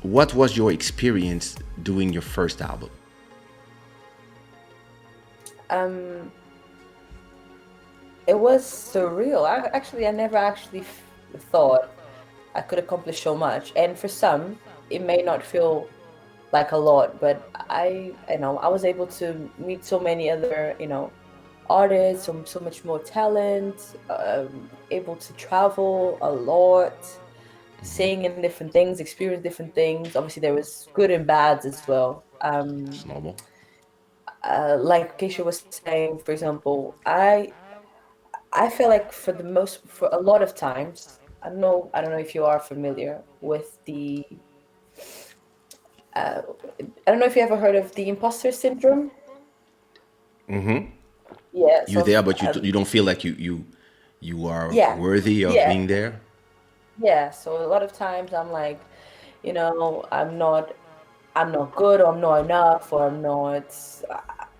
what was your experience doing your first album? Um, it was surreal. I never actually thought I could accomplish so much. And for some, it may not feel like a lot, but I was able to meet so many other, artists, so much more talent, able to travel a lot, seeing in different things, experience different things. Obviously, there was good and bads as well. It's normal. Like Keisha was saying, for example, I feel like for a lot of times, I don't know if you are familiar with uh, I don't know if you ever heard of the imposter syndrome. Yeah, You so there, but you don't feel like you are yeah, worthy of yeah, being there. yeah. So a lot of times I'm like, I'm not good, or I'm not enough, or I'm not,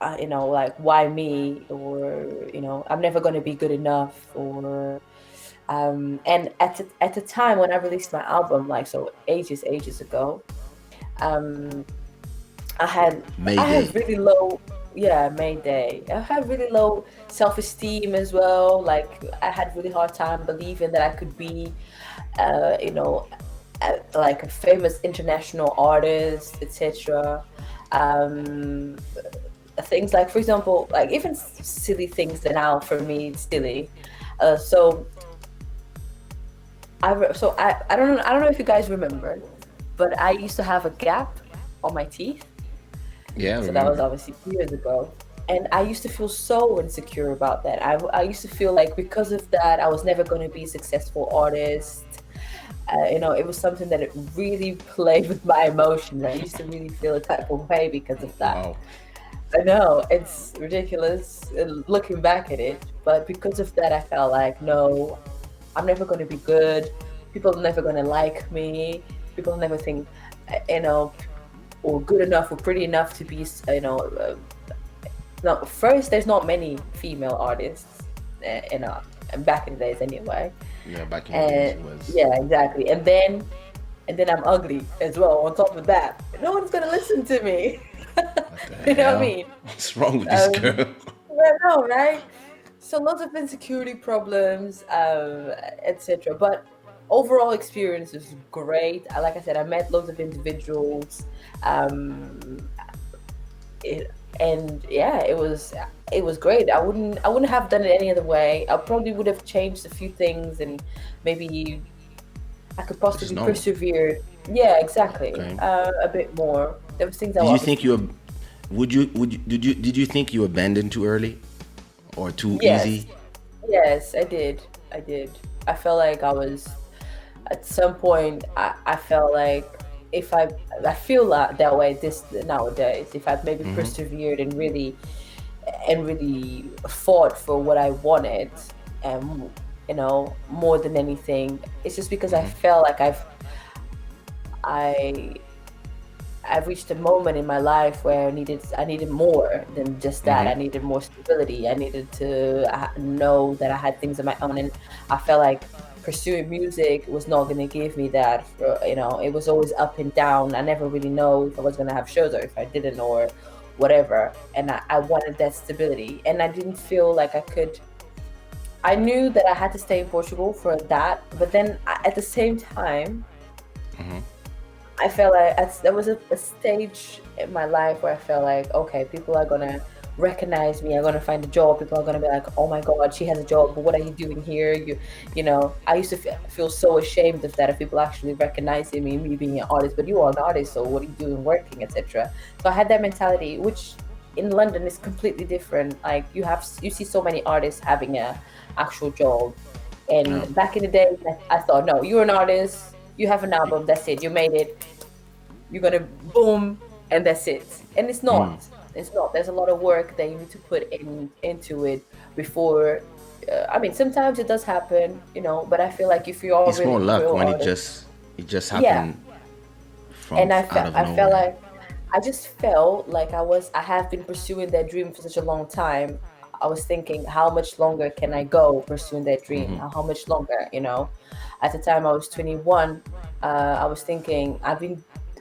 like, why me, or I'm never going to be good enough, or and at the time when I released my album, like, so ages ago, um, I had Mayday. really low, yeah, Mayday. I had really low self-esteem as well. Like, I had really hard time believing that I could be, uh, you know, like a famous international artist, etc. Um, Things like, for example, like even silly things that now for me it's silly. So I don't know if you guys remember, but I used to have a gap on my teeth. Yeah, I So that was remember. obviously years ago. And I used to feel so insecure about that. I used to feel like because of that, I was never going to be a successful artist. It was something that it really played with my emotions. I used to really feel a type of way because of that. Wow. I know it's ridiculous looking back at it, but because of that, I felt like, no, I'm never going to be good. People are never going to like me. People never think, or good enough or pretty enough to be, no, first, there's not many female artists, back in the days anyway. Yeah, back in the days And it was. yeah, exactly. And then I'm ugly as well. On top of that, no one's gonna listen to me. What the You know what I hell? mean? What's wrong with this Um, girl? yeah, no, right? So lots of insecurity problems, etc. But overall experience is great. Like I said, I met loads of individuals. Um, and yeah, it was great. I wouldn't have done it any other way. I probably would have changed a few things, and maybe I could Which is possibly normal. persevered. Yeah, exactly. Okay. A bit more. There was things I Did you think obviously. you would you did you think you abandoned too early or too Yes, easy? yes, I did. I did. I felt like I was at some point. I felt like if I feel that way this nowadays. If I'd maybe persevered and really fought for what I wanted, and more than anything, it's just because I felt like I I've reached a moment in my life where I needed more than just that. I needed more stability. I needed to know that I had things of my own, and I felt like pursuing music was not going to give me that. It was always up and down. I never really know if I was going to have shows or if I didn't, or whatever. And I wanted that stability, and I didn't feel like I could. I knew that I had to stay in Portugal for that, but then at the same time, I felt like there was a stage in my life where I felt like, okay, people are gonna recognize me. I'm gonna find a job. People are gonna be like, oh my God, she has a job. But what are you doing here? I used to feel so ashamed of that, of people actually recognizing me being an artist. But you are an artist, so what are you doing working, etc. So I had that mentality, which in London is completely different. Like, you see so many artists having a actual job. Yeah. And back in the day, I thought, no, you're an artist. You have an album. That's it. You made it. You're gonna boom, and that's it. And it's not. It's not. There's a lot of work that you need to put into it before. I mean, sometimes it does happen, but I feel like if you are It's really more a luck real when artist, it just yeah. happened from And out of I felt nowhere. like I just felt like I have been pursuing that dream for such a long time. I was thinking, how much longer can I go pursuing that dream? How much longer? At the time I was 21. I was thinking,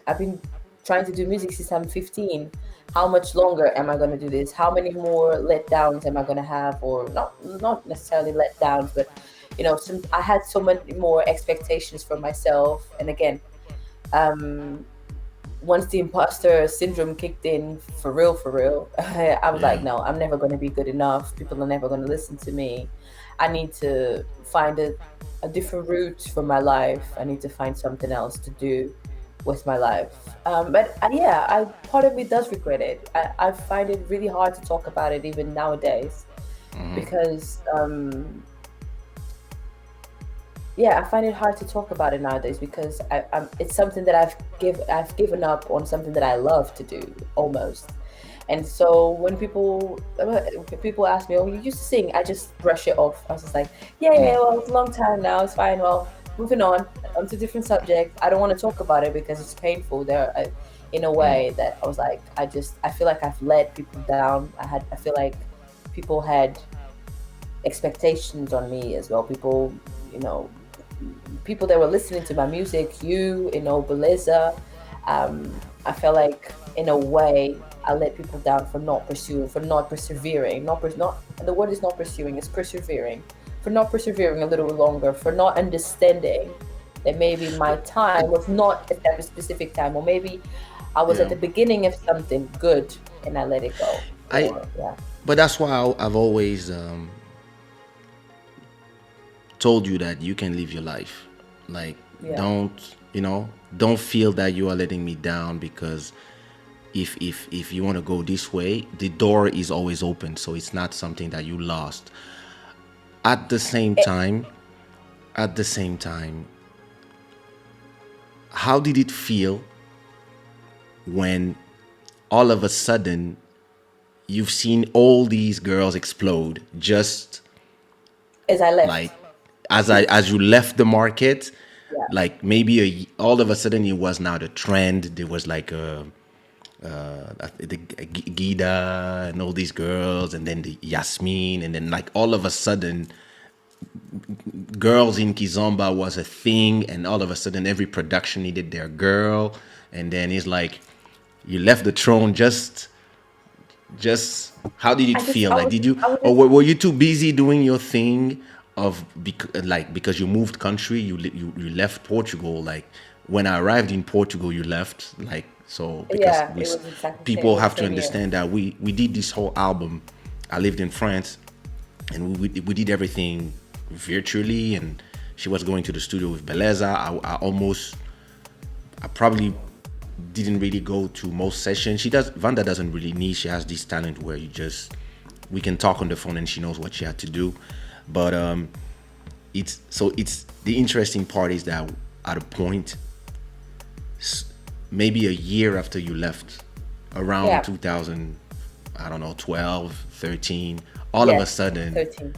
I've been trying to do music since I'm 15. How much longer am I going to do this? How many more letdowns am I going to have? Or not necessarily letdowns, but I had so many more expectations for myself. And again, um, once the imposter syndrome kicked in for real, I was like, Yeah. no, I'm never going to be good enough. People are never going to listen to me. I need to find a different route for my life. I need to find something else to do with my life. But yeah, I part of me does regret it. I find it really hard to talk about it even nowadays because yeah, I find it hard to talk about it nowadays because it's something that I've given up on, something that I love to do almost. And so when people ask me, "Oh, you used to sing," I just brush it off. I was just like, "Yeah, yeah, well, it's a long time now. It's fine. Well, moving on to different subject. I don't want to talk about it because it's painful." In a way that I was like, I feel like I've let people down. I feel like people had expectations on me as well. You know, people that were listening to my music, Beleza. I felt like in a way I let people down for not pursuing, for not persevering, not the word is not pursuing, it's persevering, for not persevering a little longer, for not understanding that maybe my time was not at that specific time, or maybe I was at Yeah. the beginning of something good and I let it go. I Or yeah, but that's why I've always told you that you can live your life. Like, yeah. don't feel that you are letting me down, because if you want to go this way, the door is always open. So it's not something that you lost. At the same It, time, at the same time, how did it feel when all of a sudden you've seen all these girls explode, just as I like left, as you left the market? yeah, Like maybe all of a sudden it was now the trend. There was like the Gida and all these girls, and then the Yasmin, and then like all of a sudden girls in Kizomba was a thing, and all of a sudden every production needed their girl. And then it's like you left the throne. Just how did it feel? Like, did you, I was or just were you too busy doing your thing because you moved country, you left Portugal? Like, when I arrived in Portugal, you left, like, so because yeah, it was exactly the same. It people was the have to same year. understand that we did this whole album. I lived in France, and we did everything virtually, and she was going to the studio with Beleza. I probably didn't really go to most sessions. Vanda doesn't really need, she has this talent where we can talk on the phone and she knows what she had to do. But it's the interesting part is that at a point, maybe a year after you left, around Yeah. 2000, I don't know, 12, 13, all of a Yes. sudden 13.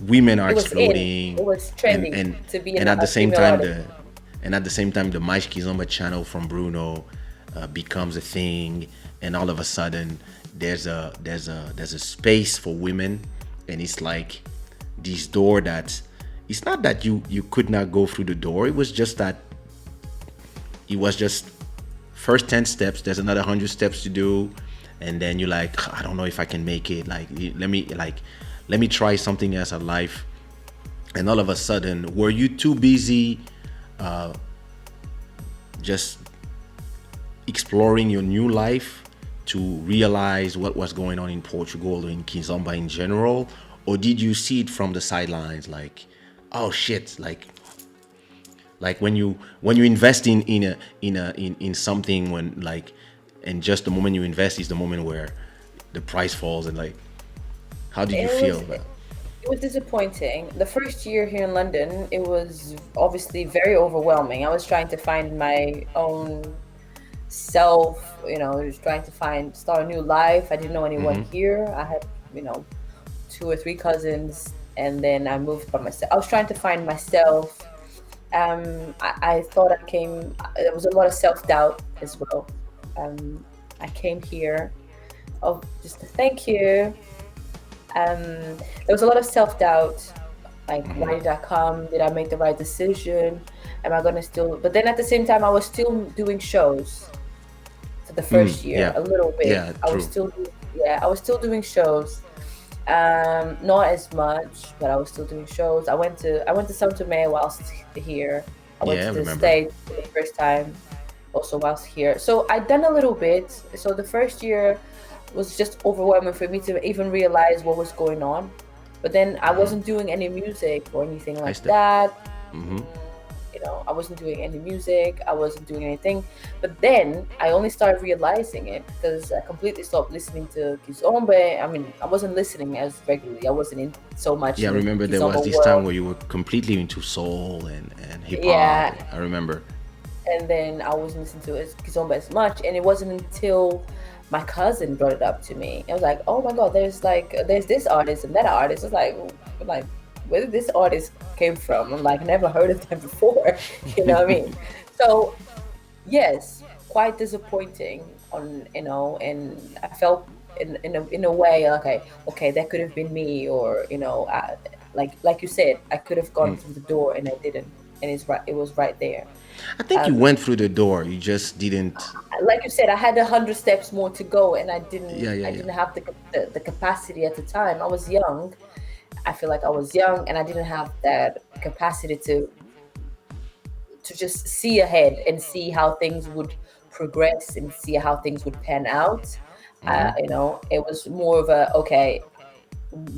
women are It was in. exploding. It was and trending and to be and at a the same female time artist. the Mais Kizomba channel from Bruno becomes a thing. And all of a sudden there's a space for women. And it's like this door that, it's not that you could not go through the door. It was just first 10 steps, there's another 100 steps to do. And then you're like, I don't know if I can make it. Like, let me try something else in life. And all of a sudden, were you too busy just exploring your new life to realize what was going on in Portugal or in Kizomba in general? Or did you see it from the sidelines, like, oh shit, like when you invest in something, when like, and just the moment you invest is the moment where the price falls? And like, how did you It feel was about? it was disappointing. The first year here in London, it was obviously very overwhelming. I was trying to find my own self, just trying to start a new life. I didn't know anyone here. I had, you know, two or three cousins, and then I moved by myself. I was trying to find myself. I thought there was a lot of self doubt as well. I came here. Oh, just a thank you. There was a lot of self doubt. Like, why did I come? Did I make the right decision? Am I gonna still? But then at the same time, I was still doing shows for the first year, Yeah. a little bit. Yeah. I was True. still, yeah, I was still doing shows. Not as much, but I was still doing shows. I went to Sao Tome whilst here. I went Yeah. I to the remember. States for the first time, also whilst here. So I done a little bit. So the first year was just overwhelming for me to even realize what was going on. But then I wasn't doing any music or anything I like still. that. Mm-hmm. I wasn't doing any music. I wasn't doing anything. But then I only started realizing it because I completely stopped listening to Kizomba. I mean, I wasn't listening as regularly. I wasn't in so much Yeah. I in the remember there was Kizomba this time world. where you were completely into soul and hip hop. Yeah, I remember. and then I wasn't listening to Kizomba as much. And it wasn't until my cousin brought it up to me. I was like, "Oh my God, there's this artist and that artist." It's like where did this artist came from? I'm like, never heard of them before. You know what I mean? So yes, quite disappointing and I felt in a way, okay, that could have been me, or like you said, I could have gone through the door and I didn't, and it was right there. I think you Um, went through the door. You just didn't. like you said, I had 100 steps more to go, and I Yeah. didn't Yeah. I Yeah. didn't have the capacity at the time. I was young. I feel like I was young, and I didn't have that capacity to just see ahead and see how things would progress and see how things would pan out. It was more of a, okay,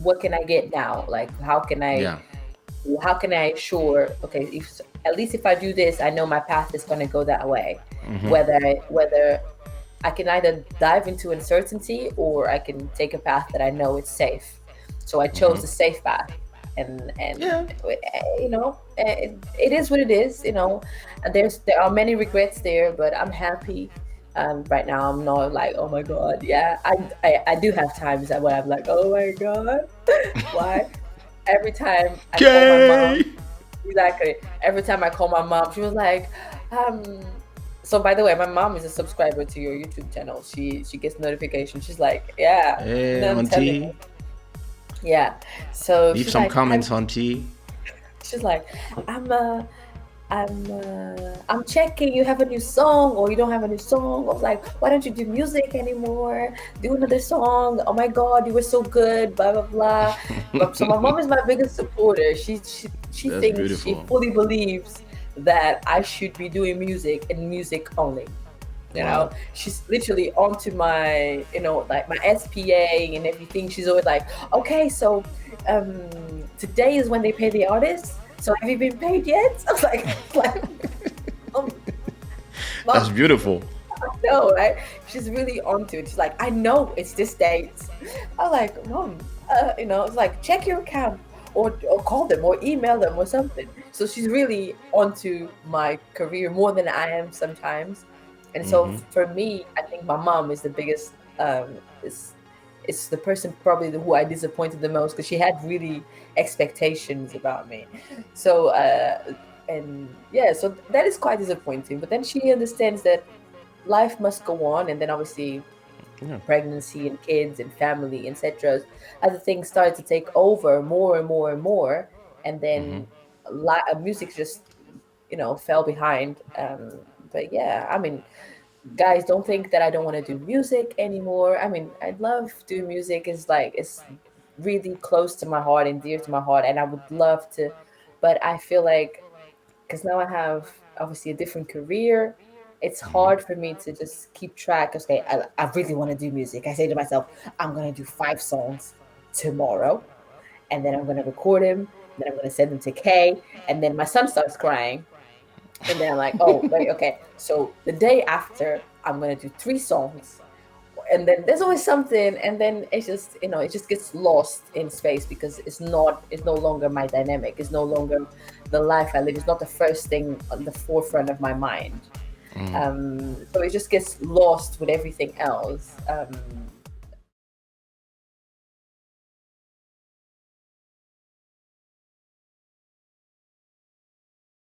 what can I get now? Like, Yeah. how can I ensure, okay, if at least if I do this, I know my path is going to go that way. Whether I can either dive into uncertainty or I can take a path that I know is safe. So I chose the safe path, and Yeah. it is what it is. And there are many regrets there, but I'm happy. Right now, I'm not like, oh my God, yeah. I do have times where I'm like, oh my God, why? Every time I call my Okay. mom, exactly. Every time I call my mom, she was like, um. So by the way, my mom is a subscriber to your YouTube channel. She gets notifications. She's like, yeah, Hey, no, I'm telling you, auntie. yeah. So Leave she's some like, comments, auntie. she's like, I'm I'm checking. You have a new song, or you don't have a new song. I was like, why don't you do music anymore? Do another song. Oh my God, you were so good. Blah blah blah. But so my mom is my biggest supporter. She That's thinks, she beautiful. fully believes that I should be doing music and music only. Wow. She's literally onto my, like my SPA and everything. She's always like, okay, so today is when they pay the artists. So have you been paid yet? I was like, mom, That's mom, beautiful. no, right? She's really onto it. She's like, I know it's this date. I'm like, mom, it's like, check your account, or call them or email them or something. So she's really onto my career more than I am sometimes. And so for me, I think my mom is the biggest, is the person probably who I disappointed the most, because she had really expectations about me. So and yeah, so that is quite disappointing. But then she understands that life must go on, and then obviously Yeah. pregnancy and kids and family, etc. Other things started to take over more and more and more, and then music just fell behind. But yeah, I mean, guys, don't think that I don't want to do music anymore. I mean, I love doing music. It's really close to my heart and dear to my heart, and I would love to, but I feel like, because now I have obviously a different career, it's hard for me to just keep track. Okay, I really want to do music. I say to myself, I'm going to do 5 songs tomorrow, and then I'm going to record them, then I'm going to send them to Kay, and then my son starts crying. And then I'm like, oh, wait, okay. So the day after, I'm going to do 3 songs. And then there's always something, and then it just gets lost in space, because it's no longer my dynamic. It's no longer the life I live. It's not the first thing on the forefront of my mind. So it just gets lost with everything else.